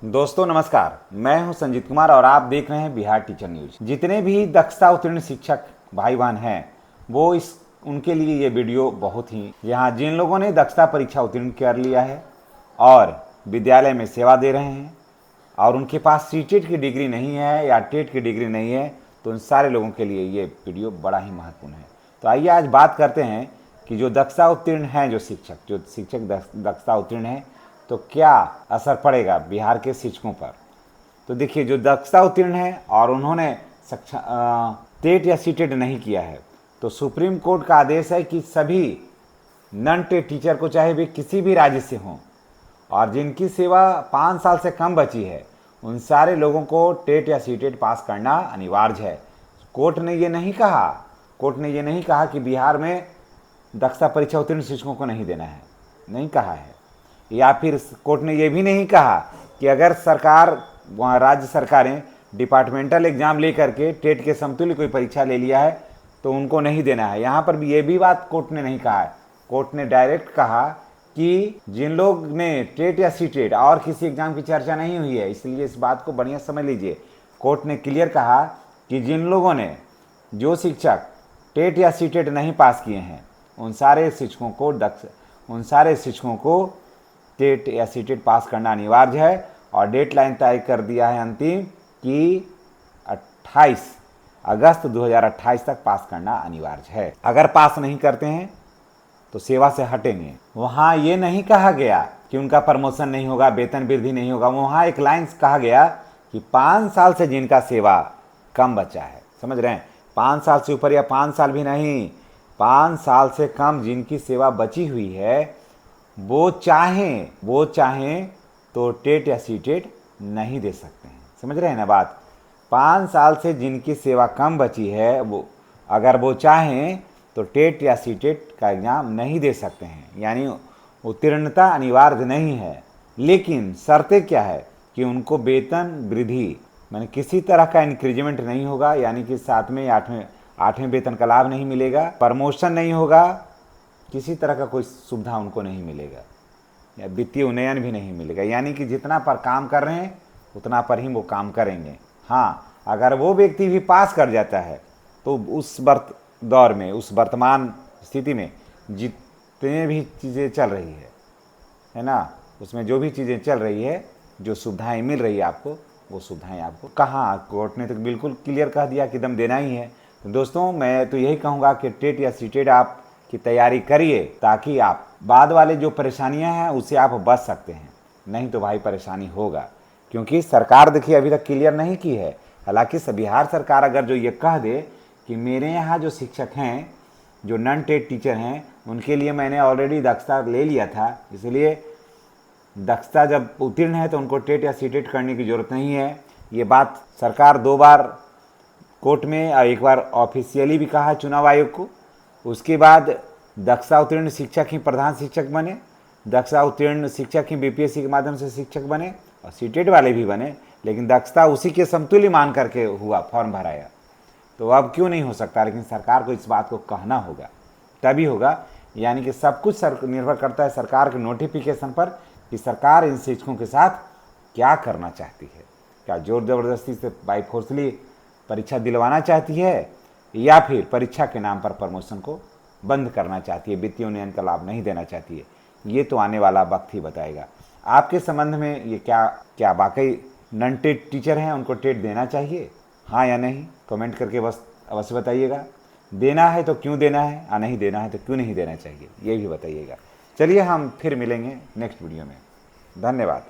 दोस्तों नमस्कार, मैं हूं संजीत कुमार और आप देख रहे हैं बिहार टीचर न्यूज। जितने भी दक्षता उत्तीर्ण शिक्षक भाई बहन हैं वो उनके लिए ये वीडियो बहुत ही यहाँ जिन लोगों ने दक्षता परीक्षा उत्तीर्ण कर लिया है और विद्यालय में सेवा दे रहे हैं और उनके पास सीटेट की डिग्री नहीं है या टेट की डिग्री नहीं है, तो उन सारे लोगों के लिए ये वीडियो बड़ा ही महत्वपूर्ण है। तो आइए आज बात करते हैं कि जो दक्षता उत्तीर्ण हैं, जो शिक्षक दक्षता उत्तीर्ण हैं, तो क्या असर पड़ेगा बिहार के शिक्षकों पर। तो देखिए, जो दक्षता उत्तीर्ण है और उन्होंने टेट या सीटेट नहीं किया है, तो सुप्रीम कोर्ट का आदेश है कि सभी नॉन टेट टीचर को, चाहे वे किसी भी राज्य से हों और जिनकी सेवा 5 साल से कम बची है, उन सारे लोगों को टेट या सीटेट पास करना अनिवार्य है। कोर्ट ने ये नहीं कहा कि बिहार में दक्षता परीक्षा उत्तीर्ण शिक्षकों को नहीं देना है, नहीं कहा है। या फिर कोर्ट ने यह भी नहीं कहा कि अगर राज्य सरकारें डिपार्टमेंटल एग्जाम लेकर के टेट के समतुल्य कोई परीक्षा ले लिया है तो उनको नहीं देना है। यहाँ पर भी ये भी बात कोर्ट ने नहीं कहा है। कोर्ट ने डायरेक्ट कहा कि जिन लोग ने टेट या सीटेट और किसी एग्जाम की चर्चा नहीं हुई है, इसलिए इस बात को बढ़िया समझ लीजिए। कोर्ट ने क्लियर कहा कि जिन लोगों ने, जो शिक्षक टेट या सीटेट नहीं पास किए हैं, उन सारे शिक्षकों को टेट या सीटेट पास करना अनिवार्य है। और डेडलाइन तय कर दिया है अंतिम कि 28 अगस्त 2028 तक पास करना अनिवार्य है। अगर पास नहीं करते हैं तो सेवा से हटेंगे। वहाँ ये नहीं कहा गया कि उनका प्रमोशन नहीं होगा, वेतन वृद्धि नहीं होगा। वहाँ एक लाइन कहा गया कि 5 साल से जिनका सेवा कम बचा है, समझ रहे हैं, 5 साल से ऊपर या 5 साल भी नहीं, 5 साल से कम जिनकी सेवा बची हुई है, वो चाहें तो टेट या सीटेट नहीं दे सकते हैं। समझ रहे हैं ना बात। 5 साल से जिनकी सेवा कम बची है, अगर वो चाहें तो टेट या सीटेट का एग्ज़ाम नहीं दे सकते हैं, यानी उत्तीर्णता अनिवार्य नहीं है। लेकिन शर्तें क्या है कि उनको वेतन वृद्धि, माने किसी तरह का इंक्रीजमेंट नहीं होगा, यानी कि 7वें या 8वें वेतन का लाभ नहीं मिलेगा, प्रमोशन नहीं होगा, किसी तरह का कोई सुविधा उनको नहीं मिलेगा, या वित्तीय उन्नयन भी नहीं मिलेगा। यानी कि जितना पर काम कर रहे हैं उतना पर ही वो काम करेंगे। हाँ, अगर वो व्यक्ति भी पास कर जाता है तो उस दौर में, उस वर्तमान स्थिति में जितने भी चीज़ें चल रही है ना, उसमें जो भी चीज़ें चल रही है, जो सुविधाएं मिल रही है आपको, वो सुविधाएं आपको कहाँ, कोर्ट ने तो बिल्कुल क्लियर कह दिया कि एकदम देना ही है। तो दोस्तों, मैं तो यही कहूँगा कि टेट या सीटेट आप की तैयारी करिए, ताकि आप बाद वाले जो परेशानियां हैं उससे आप बच सकते हैं। नहीं तो भाई परेशानी होगा, क्योंकि सरकार देखिए अभी तक क्लियर नहीं की है। हालांकि बिहार सरकार अगर जो ये कह दे कि मेरे यहाँ जो शिक्षक हैं, जो नॉन टेट टीचर हैं, उनके लिए मैंने ऑलरेडी दक्षता ले लिया था, इसलिए दक्षता जब उत्तीर्ण है तो उनको टेट या सीटेट करने की ज़रूरत नहीं है। ये बात सरकार 2 बार कोर्ट में और 1 बार ऑफिशियली भी कहा चुनाव आयोग को। उसके बाद दक्षता उत्तीर्ण शिक्षक ही प्रधान शिक्षक बने, दक्षता उत्तीर्ण शिक्षक ही बीपीएससी के माध्यम से शिक्षक बने और सीटेट वाले भी बने, लेकिन दक्षता उसी के समतुल्य मान करके हुआ, फॉर्म भराया। तो अब क्यों नहीं हो सकता, लेकिन सरकार को इस बात को कहना होगा, तभी होगा। यानी कि सब कुछ निर्भर करता है सरकार के नोटिफिकेशन पर कि सरकार इन शिक्षकों के साथ क्या करना चाहती है। क्या जोर ज़बरदस्ती से बाई फोर्सली परीक्षा दिलवाना चाहती है, या फिर परीक्षा के नाम पर प्रमोशन को बंद करना चाहती है, वित्तीय उन्नयन का लाभ नहीं देना चाहती है। ये तो आने वाला वक्त ही बताएगा। आपके संबंध में ये क्या वाकई नॉन टेट टीचर हैं, उनको टेट देना चाहिए, हाँ या नहीं, कमेंट करके बस अवश्य बताइएगा। देना है तो क्यों देना है, और नहीं देना है तो क्यों नहीं देना चाहिए, ये भी बताइएगा। चलिए हम फिर मिलेंगे नेक्स्ट वीडियो में। धन्यवाद।